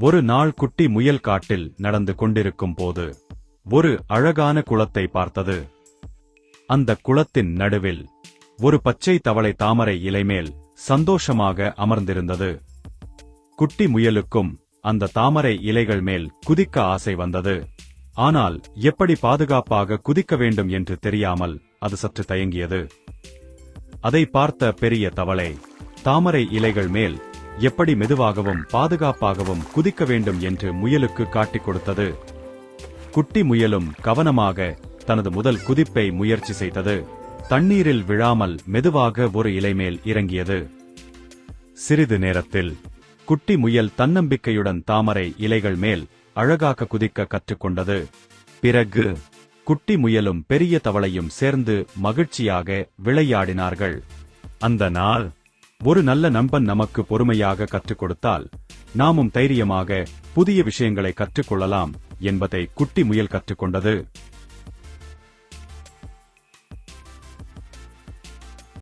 ஒரு நாள் குட்டி முயல் காட்டில் நடந்து கொண்டிருக்கும் போது ஒரு அழகான குளத்தை பார்த்தது. அந்த குளத்தின் நடுவில் ஒரு பச்சை தவளை தாமரை இலைமேல் சந்தோஷமாக அமர்ந்திருந்தது. குட்டி முயலுக்கும் அந்த தாமரை இலைகள் மேல் குதிக்க ஆசை வந்தது. ஆனால் எப்படி பாதுகாப்பாக குதிக்க வேண்டும் என்று தெரியாமல் அது சற்று தயங்கியது. அதை பார்த்த பெரிய தவளை தாமரை இலைகள் மேல் எப்படி மெதுவாகவும் பாதுகாப்பாகவும் குதிக்க வேண்டும் என்று முயலுக்கு காட்டிக் கொடுத்தது. குட்டி முயலும் கவனமாக தனது முதல் குதிப்பை முயற்சி செய்தது. தண்ணீரில் விழாமல் மெதுவாக ஒரு இலைமேல் இறங்கியது. சிறிது நேரத்தில் குட்டி முயல் தன்னம்பிக்கையுடன் தாமரை இலைகள் மேல் அழகாக குதிக்க கற்றுக்கொண்டது. பிறகு குட்டி முயலும் பெரிய தவளையும் சேர்ந்து மகிழ்ச்சியாக விளையாடினார்கள். அந்த நாள் ஒரு நல்ல நண்பன் நமக்கு பொறுமையாக கற்றுக் கொடுத்தால் நாமும் தைரியமாக புதிய விஷயங்களை கற்றுக்கொள்ளலாம் என்பதை குட்டி முயல் கற்றுக்கொண்டது.